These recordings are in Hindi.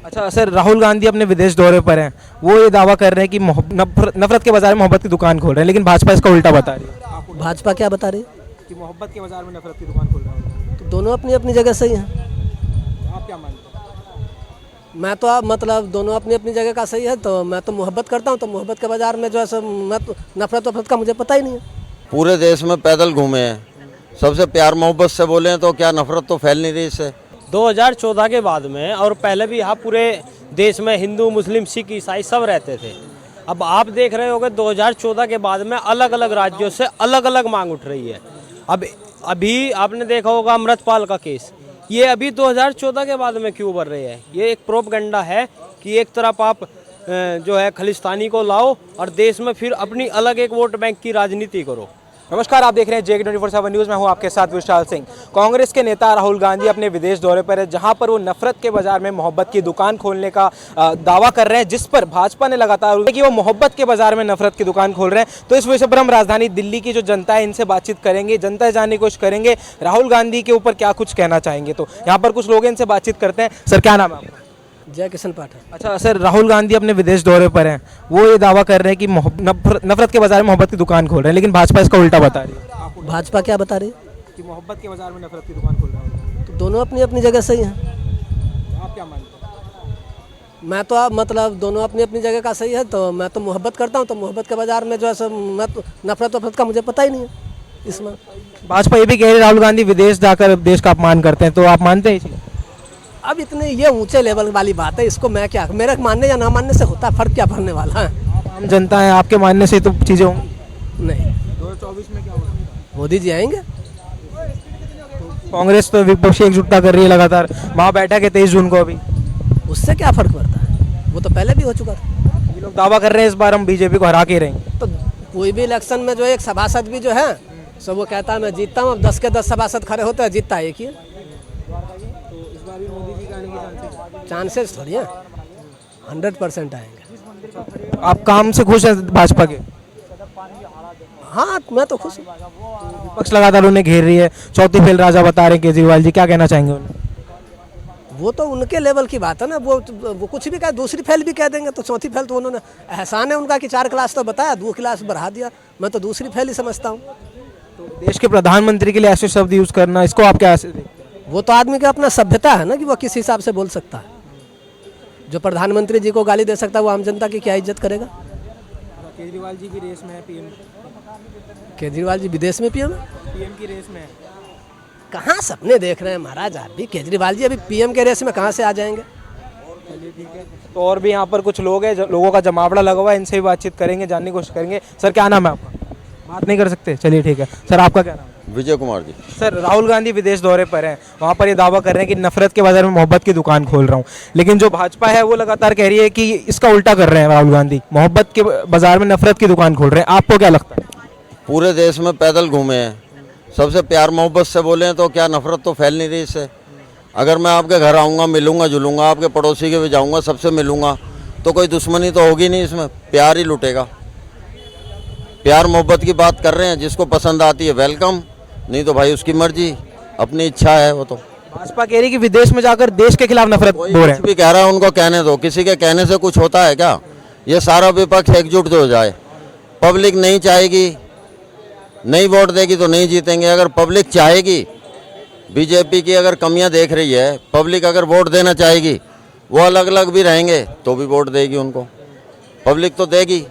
अच्छा सर, राहुल गांधी अपने विदेश दौरे पर हैं। वो ये दावा कर रहे हैं कि नफरत के बाजार में मोहब्बत की दुकान खोल रहे हैं, लेकिन भाजपा इसका उल्टा बता रही है। भाजपा क्या बता रही है? कि मोहब्बत के बाजार में नफरत की दुकान खोल रहा है। तो दोनों अपनी अपनी जगह सही हैं। आप क्या मानते हैं? मैं तो अब मतलब दोनों अपनी अपनी जगह का सही है, तो मैं तो मोहब्बत करता हूँ, तो मोहब्बत के बाजार में जो है सो मैं तो नफरत वफरत का मुझे पता ही नहीं है। पूरे देश में पैदल घूमे हैं, सबसे प्यार मोहब्बत से बोले हैं तो क्या नफरत तो फैल नहीं रही इससे। 2014 के बाद में और पहले भी यहाँ पूरे देश में हिंदू मुस्लिम सिख ईसाई सब रहते थे। अब आप देख रहे होंगे 2014 के बाद में अलग अलग राज्यों से अलग अलग मांग उठ रही है। अब अभी आपने देखा होगा अमृतपाल का केस, ये अभी 2014 के बाद में क्यों उभर रही है? ये एक प्रोपगंडा है कि एक तरफ आप जो है खालिस्तानी को लाओ और देश में फिर अपनी अलग एक वोट बैंक की राजनीति करो। नमस्कार, आप देख रहे हैं JK24/7 न्यूज़। मैं हूं आपके साथ विशाल सिंह। कांग्रेस के नेता राहुल गांधी अपने विदेश दौरे पर है, जहां पर वो नफरत के बाजार में मोहब्बत की दुकान खोलने का दावा कर रहे हैं, जिस पर भाजपा ने लगातार कि वो मोहब्बत के बाजार में नफरत की दुकान खोल रहे हैं। तो इस विषय पर हम राजधानी दिल्ली की जो जनता है इनसे बातचीत करेंगे, जनता जानने की कोशिश करेंगे राहुल गांधी के ऊपर क्या कुछ कहना चाहेंगे। तो यहाँ पर कुछ लोग इनसे बातचीत करते हैं। सर, क्या नाम है आपका? जय किशन पाठक। अच्छा सर, राहुल गांधी अपने विदेश दौरे पर हैं। वो ये दावा कर रहे हैं कि नफरत के बाजार में मोहब्बत की दुकान खोल रहे हैं, लेकिन भाजपा इसका उल्टा बता रही है। भाजपा क्या बता रही है? कि मोहब्बत के बाजार में नफरत की दुकान खोल रहा है। तो दोनों अपनी अपनी जगह सही हैं। आप क्या मानते हैं? मैं तो अब मतलब दोनों अपनी अपनी जगह का सही है, तो मैं तो मोहब्बत करता हूँ, तो मोहब्बत के बाजार में जो है सो मैं तो नफरत वफरत का मुझे पता ही नहीं है इसमें। भाजपा ये भी कह रही है राहुल गांधी विदेश जाकर देश का अपमान करते हैं, तो आप मानते हैं इसे? अब इतने ये ऊंचे लेवल वाली बात है, इसको मैं क्या, मेरे मानने या ना मानने से होता फर्क क्या पड़ने वाला है? आम जनता है, आपके मानने से तो चीज़ें होंगी। नहीं, 2024 में क्या होगा? मोदी जी आएंगे। कांग्रेस तो विपक्षी एकजुटता कर रही है लगातार। वहाँ बैठक है 23 जून को। अभी उससे क्या फर्क पड़ता है? वो तो पहले भी हो चुका था। ये लोग दावा कर रहे हैं इस बार हम बीजेपी को हरा के रहेंगे। तो कोई भी इलेक्शन में जो एक सभासद भी जो है सब वो कहता है मैं जीतता हूँ। अब 10 के 10 सभासद खड़े होते हैं, जीतता है एक ही। चांसेस थोड़ी है, 100% आएंगे। आप काम से खुश हैं भाजपा के? हाँ, मैं तो खुश हूँ। विपक्ष लगातार उन्हें घेर रही है, चौथी फेल राजा बता रहे हैं केजरीवाल जी, क्या कहना चाहेंगे उन्हें? वो तो उनके लेवल की बात है ना। वो कुछ भी कहे, दूसरी फेल भी कह देंगे, तो चौथी फेल तो उन्होंने एहसान है उनका कि 4 क्लास तो बताया, 2 क्लास बढ़ा दिया। मैं तो दूसरी फेल ही समझता हूँ। तो देश के प्रधानमंत्री के लिए ऐसे शब्द यूज करना, इसको आप क्या ऐसे देखते हैं? वो तो आदमी का अपना सभ्यता है ना कि वो किस हिसाब से बोल सकता है। जो प्रधानमंत्री जी को गाली दे सकता है, वो आम जनता की क्या इज्जत करेगा? केजरीवाल जी भी रेस में है, पीएम केजरीवाल जी विदेश में पीएम की रेस में है। कहाँ सपने देख रहे हैं महाराज? आप भी केजरीवाल जी अभी पीएम के रेस में कहाँ से आ जाएंगे? तो और भी यहाँ पर कुछ लोग हैं, लोगों का जमावड़ा लगा हुआ है, इनसे भी बातचीत करेंगे, जानने की कोशिश करेंगे। सर, क्या नाम है आपका? बात नहीं कर सकते, चलिए ठीक है। सर, आपका क्या नाम है? विजय कुमार जी। सर, राहुल गांधी विदेश दौरे पर हैं, वहाँ पर ये दावा कर रहे हैं कि नफरत के बाजार में मोहब्बत की दुकान खोल रहा हूँ, लेकिन जो भाजपा है वो लगातार कह रही है कि इसका उल्टा कर रहे हैं। राहुल गांधी मोहब्बत के बाजार में नफरत की दुकान खोल रहे हैं। आपको क्या लगता है? पूरे देश में पैदल घूमे हैं, सबसे प्यार मोहब्बत से बोले हैं तो क्या नफरत तो फैल नहीं रही इससे। अगर मैं आपके घर आऊँगा, मिलूंगा जुलूंगा, आपके पड़ोसी के भी जाऊँगा, सबसे मिलूंगा, तो कोई दुश्मनी तो होगी नहीं, इसमें प्यार ही लुटेगा। प्यार मोहब्बत की बात कर रहे हैं, जिसको पसंद आती है वेलकम, नहीं तो भाई उसकी मर्जी, अपनी इच्छा है। वो तो भाजपा कह रही है कि विदेश में जाकर देश के खिलाफ नफरत बोल रहे हैं। कुछ भी कह रहा है उनको कहने दो, किसी के कहने से कुछ होता है क्या? ये सारा विपक्ष एकजुट हो जाए। पब्लिक नहीं चाहेगी, नहीं वोट देगी तो नहीं जीतेंगे। अगर पब्लिक चाहेगी, बीजेपी की अगर कमियां देख रही है, पब्लिक अगर वोट देना चाहेगी, वो अलग अलग भी रहेंगे तो भी वोट देगी उनको, पब्लिक तो देगी।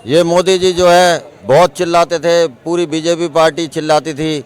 ये मोदी जी जो है बहुत चिल्लाते थे, पूरी बीजेपी पार्टी चिल्लाती थी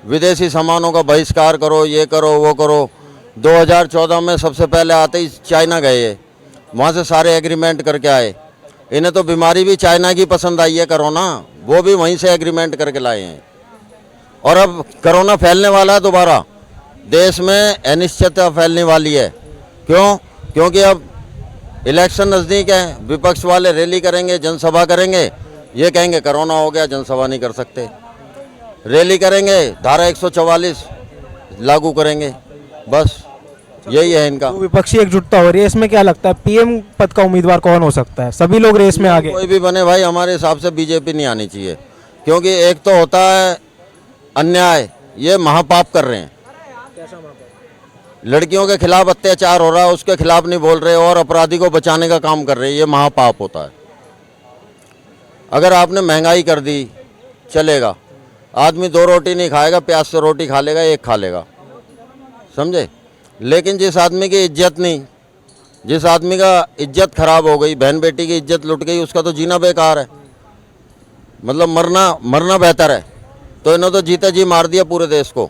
विदेशी सामानों का बहिष्कार करो, ये करो वो करो। 2014 में सबसे पहले आते ही चाइना गए, वहाँ से सारे एग्रीमेंट करके आए। इन्हें तो बीमारी भी चाइना की पसंद आई है, कोरोना, वो भी वहीं से एग्रीमेंट करके लाए हैं। और अब कोरोना फैलने वाला है दोबारा, देश में अनिश्चितता फैलने वाली है। क्यों? क्योंकि अब इलेक्शन नज़दीक है, विपक्ष वाले रैली करेंगे, जनसभा करेंगे, ये कहेंगे कोरोना हो गया, जनसभा नहीं कर सकते। रैली करेंगे, धारा 144 लागू करेंगे, बस यही है इनका। तो विपक्षी एकजुटता हो रही है, इसमें क्या लगता है पीएम पद का उम्मीदवार कौन हो सकता है? सभी लोग रेस में आगे। कोई भी बने भाई, हमारे हिसाब से बीजेपी नहीं आनी चाहिए, क्योंकि एक तो होता है अन्याय, ये महापाप कर रहे हैं। लड़कियों के खिलाफ अत्याचार हो रहा है उसके खिलाफ नहीं बोल रहे और अपराधी को बचाने का काम कर रहे हैं, ये महापाप होता है। अगर आपने महंगाई कर दी चलेगा, आदमी 2 रोटी नहीं खाएगा, प्याज से रोटी खा लेगा, 1 खा लेगा, समझे। लेकिन जिस आदमी की इज्जत नहीं, जिस आदमी का इज्जत खराब हो गई, बहन बेटी की इज्जत लुट गई, उसका तो जीना बेकार है, मतलब मरना बेहतर है। तो इन्होंने तो जीते जी मार दिया पूरे देश को,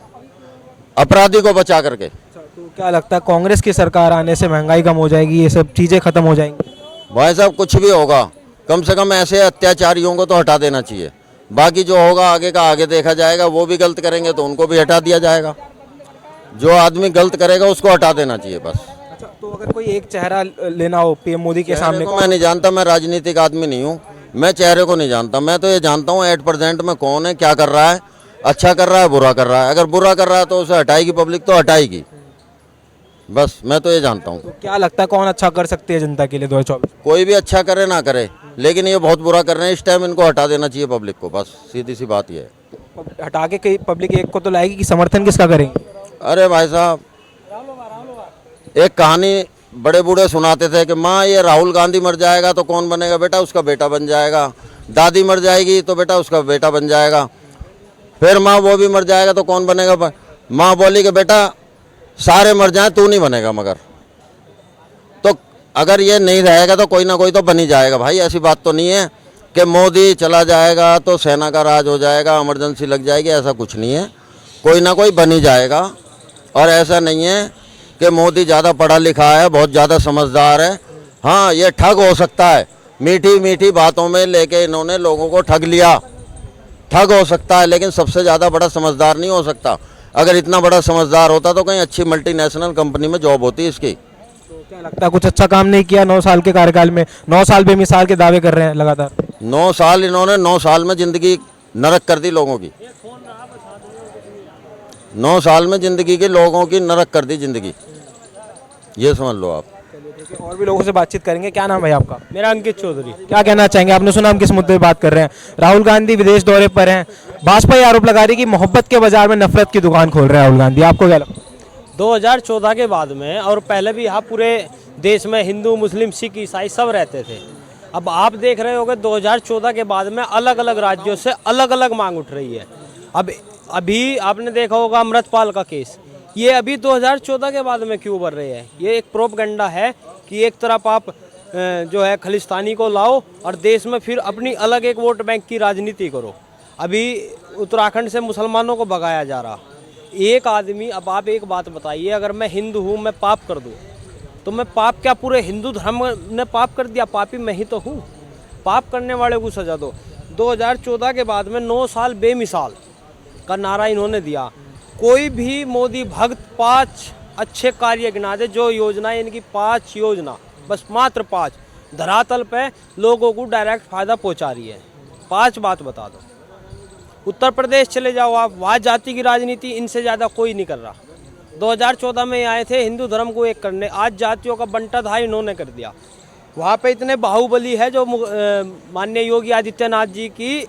अपराधी को बचा करके। तो क्या लगता है कांग्रेस की सरकार आने से महंगाई कम हो जाएगी, ये सब चीज़ें खत्म हो जाएंगी? भाई साहब कुछ भी होगा, कम से कम ऐसे अत्याचारियों को तो हटा देना चाहिए। बाकी जो होगा आगे का आगे देखा जाएगा, वो भी गलत करेंगे तो उनको भी हटा दिया जाएगा। जो आदमी गलत करेगा उसको हटा देना चाहिए बस। अच्छा, तो अगर कोई एक चेहरा लेना हो पीएम मोदी के सामने, को मैं नहीं जानता, मैं राजनीतिक आदमी नहीं हूँ, मैं चेहरे को नहीं जानता। मैं तो ये जानता हूँ 8% में कौन है, क्या कर रहा है, अच्छा कर रहा है, बुरा कर रहा है। अगर बुरा कर रहा है तो उसे हटाएगी पब्लिक, तो हटाएगी, बस मैं तो ये जानता हूँ। तो क्या लगता है कौन अच्छा कर सकती है जनता के लिए 2024? कोई भी अच्छा करे ना करे, लेकिन ये बहुत बुरा कर रहे हैं, इस टाइम इनको हटा देना चाहिए पब्लिक को, बस सीधी सी बात ये है। हटा के कई पब्लिक एक को तो लाएगी कि समर्थन किसका करेंगे? अरे भाई साहब, एक कहानी बड़े बूढ़े सुनाते थे कि माँ ये राहुल गांधी मर जाएगा तो कौन बनेगा, बेटा उसका बेटा बन जाएगा। दादी मर जाएगी तो बेटा उसका बेटा बन जाएगा। फिर माँ वो भी मर जाएगा तो कौन बनेगा। माँ बोली कि बेटा सारे मर जाएं तू नहीं बनेगा, मगर तो अगर ये नहीं रहेगा तो कोई ना कोई तो बन ही जाएगा। भाई ऐसी बात तो नहीं है कि मोदी चला जाएगा तो सेना का राज हो जाएगा, इमरजेंसी लग जाएगी, ऐसा कुछ नहीं है। कोई ना कोई बन ही जाएगा। और ऐसा नहीं है कि मोदी ज़्यादा पढ़ा लिखा है, बहुत ज़्यादा समझदार है। हाँ, ये ठग हो सकता है, मीठी मीठी बातों में लेके इन्होंने लोगों को ठग लिया, ठग हो सकता है, लेकिन सबसे ज़्यादा बड़ा समझदार नहीं हो सकता। अगर इतना बड़ा समझदार होता तो कहीं अच्छी मल्टीनेशनल कंपनी में जॉब होती इसकी। तो क्या लगता है कुछ अच्छा काम नहीं किया 9 साल के कार्यकाल में? 9 साल बेमिसाल के दावे कर रहे हैं लगातार। 9 साल इन्होंने 9 साल में ज़िंदगी नरक कर दी लोगों की। 9 साल में ज़िंदगी के लोगों की नरक कर दी ज़िंदगी, ये समझ लो आप। और भी लोगों से बातचीत करेंगे। क्या नाम है आपका? मेरा अंकित चौधरी। क्या कहना चाहेंगे? आपने सुना हम किस मुद्दे पे बात कर रहे हैं। राहुल गांधी विदेश दौरे पर हैं, भाजपा ये आरोप लगा रही है कि मोहब्बत के बाजार में नफरत की दुकान खोल रहे हैं राहुल गांधी। आपको क्या लगता है? 2014 के बाद में और पहले भी यहाँ पूरे देश में हिंदू मुस्लिम सिख ईसाई सब रहते थे। अब आप देख रहे होंगे 2014 के बाद में अलग अलग राज्यों से अलग अलग मांग उठ रही है। अब अभी आपने देखा होगा अमृतपाल का केस, ये अभी 2014 के बाद में क्यों उभर रहे हैं? ये एक प्रोपगंडा है कि एक तरफ आप जो है खलिस्तानी को लाओ और देश में फिर अपनी अलग एक वोट बैंक की राजनीति करो। अभी उत्तराखंड से मुसलमानों को भगाया जा रहा। एक आदमी, अब आप एक बात बताइए, अगर मैं हिंदू हूँ, मैं पाप कर दूँ तो मैं पाप क्या पूरे हिंदू धर्म ने पाप कर दिया? पापी मैं ही तो हूँ। पाप करने वाले को सजा दो। 2014 के बाद में 9 साल बेमिसाल का नारा इन्होंने दिया। कोई भी मोदी भक्त 5 अच्छे कार्य गिना दे, जो योजनाएं इनकी 5 योजना, बस मात्र 5 धरातल पे लोगों को डायरेक्ट फायदा पहुंचा रही है। 5 बात बता दो। उत्तर प्रदेश चले जाओ आप, वहाँ जाति की राजनीति इनसे ज़्यादा कोई नहीं कर रहा। 2014 में आए थे हिंदू धर्म को एक करने, आज जातियों का बंटा था इन्होंने कर दिया। वहाँ पे इतने बाहुबली है जो माननीय योगी आदित्यनाथ जी की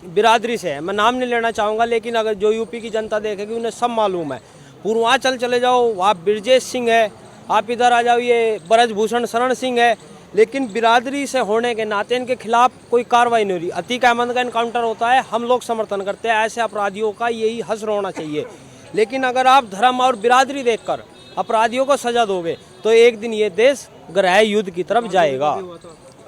बिरादरी से है। मैं नाम नहीं लेना चाहूँगा, लेकिन अगर जो यूपी की जनता देखेगी उन्हें सब मालूम है। पूर्वांचल चले जाओ, वहाँ ब्रजेश सिंह है। आप इधर आ जाओ, ये ब्रजभूषण शरण सिंह है। लेकिन बिरादरी से होने के नाते इनके खिलाफ कोई कार्रवाई नहीं हो रही। अतीक अहमद का इनकाउंटर होता है, हम लोग समर्थन करते हैं। ऐसे अपराधियों का यही हश्र होना चाहिए। लेकिन अगर आप धर्म और बिरादरी देखकर अपराधियों को सजा दोगे तो एक दिन ये देश गृह युद्ध की तरफ जाएगा।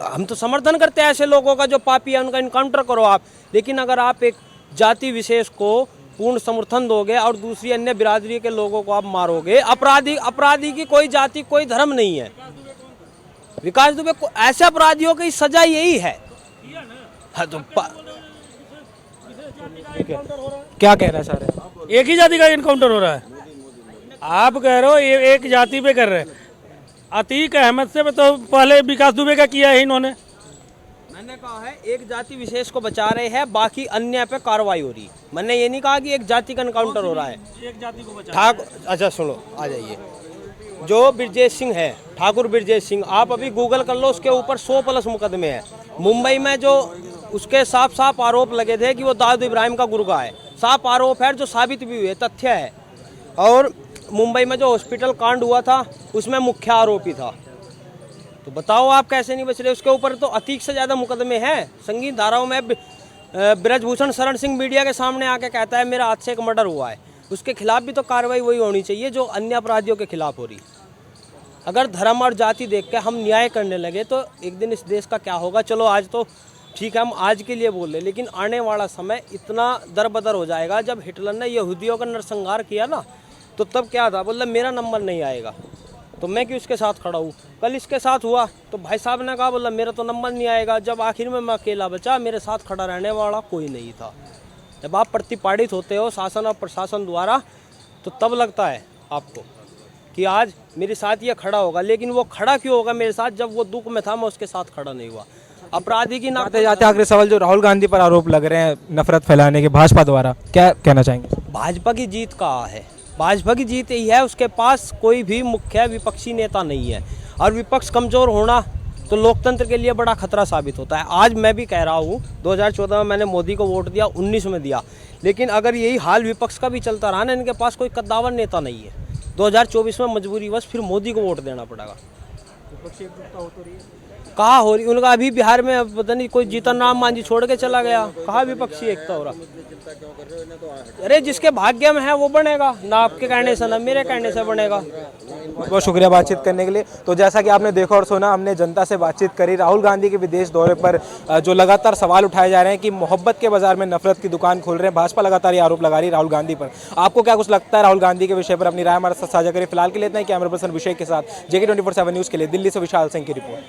हम तो समर्थन करते हैं ऐसे लोगों का जो पापी है, उनका इनकाउंटर करो आप। लेकिन अगर आप एक जाति विशेष को पूर्ण समर्थन दोगे और दूसरी अन्य बिरादरी के लोगों को आप मारोगे, अपराधी की कोई जाति कोई धर्म नहीं है। विकास दुबे को ऐसे अपराधियों की सजा यही है। हाँ, तो क्या कह रहे हैं सारे? एक ही जाति का इनकाउंटर हो रहा है। आप कह रहे हो ये एक जाति पे कर रहे हैं। अतीक अहमद से तो पहले विकास दुबे का किया है इन्होंने। मैंने कहा है एक जाति विशेष को बचा रहे हैं, बाकी अन्य पे कार्रवाई हो रही। मैंने ये नहीं कहा कि एक जाति का एनकाउंटर हो रहा है। एक जाति को बचा। अच्छा सुनो, आ जाइए। जो ब्रजेश सिंह है, ठाकुर ब्रजेश सिंह, आप अभी गूगल कर लो, उसके ऊपर 100+ मुकदमे हैं। मुंबई में जो उसके साफ साफ आरोप लगे थे कि वो दाऊद इब्राहिम का गुर्गा है, साफ आरोप है जो साबित भी हुए, तथ्य है। और मुंबई में जो हॉस्पिटल कांड हुआ था उसमें मुख्य आरोपी था, तो बताओ आप कैसे नहीं बच रहे। उसके ऊपर तो अतीक से ज़्यादा मुकदमे हैं संगीन धाराओं में। ब्रजभूषण शरण सिंह मीडिया के सामने आके कहता है मेरा हाथ से एक मर्डर हुआ है, उसके खिलाफ भी तो कार्रवाई वही होनी चाहिए जो अन्य अपराधियों के खिलाफ हो रही। अगर धर्म और जाति देख के हम न्याय करने लगे तो एक दिन इस देश का क्या होगा। चलो आज तो ठीक है, हम आज के लिए बोल रहे, लेकिन आने वाला समय इतना दरबदर हो जाएगा। जब हिटलर ने यहूदियों का नरसंहार किया ना, तो तब क्या था, बोला मेरा नंबर नहीं आएगा तो मैं क्यों इसके साथ खड़ा हूँ। कल इसके साथ हुआ तो भाई साहब ने कहा बोला मेरा तो नंबर नहीं आएगा। जब आखिर में मैं अकेला बचा, मेरे साथ खड़ा रहने वाला कोई नहीं था। जब आप प्रतिपादित होते हो शासन और प्रशासन द्वारा, तो तब लगता है आपको कि आज मेरे साथ ये खड़ा होगा। लेकिन वो खड़ा क्यों होगा मेरे साथ, जब वो दुख में था मैं उसके साथ खड़ा नहीं हुआ। अपराधी की ना जाते आखिरी सवाल, जो राहुल गांधी पर आरोप लग रहे हैं नफरत फैलाने के भाजपा द्वारा, क्या कहना चाहेंगे? भाजपा की जीत कहाँ है? भाजपा की जीत यही है, उसके पास कोई भी मुख्य विपक्षी नेता नहीं है, और विपक्ष कमजोर होना तो लोकतंत्र के लिए बड़ा खतरा साबित होता है। आज मैं भी कह रहा हूँ 2014 में मैंने मोदी को वोट दिया, 19 में दिया, लेकिन अगर यही हाल विपक्ष का भी चलता रहा ना, इनके पास कोई कद्दावर नेता नहीं है। 2024 में मजबूरी बस फिर मोदी को वोट देना पड़ेगा। कहाँ हो रही उनका? अभी बिहार में पता नहीं कोई जीतन राम मांझी छोड़ के चला गया, कहाँ विपक्षी एकता हो रहा। अरे जिसके भाग्य में है वो बनेगा, ना आपके कहने से ना मेरे कहने से बनेगा। बहुत शुक्रिया बातचीत करने के लिए। तो जैसा कि आपने देखा और सुना, हमने जनता से बातचीत करी। राहुल गांधी के विदेश दौरे पर जो लगातार सवाल उठाए जा रहे हैं कि मोहब्बत के बाजार में नफरत की दुकान खोल रहे हैं, भाजपा लगातार ये आरोप लगा रही है राहुल गांधी पर। आपको क्या कुछ लगता है राहुल गांधी के विषय पर? अपनी राय हमारे साथ साझा करें। फिलहाल के लिए इतना ही। कैमरा पर्सन विषय के साथ JK 24/7 न्यूज़ के लिए दिल्ली से विशाल सिंह की रिपोर्ट।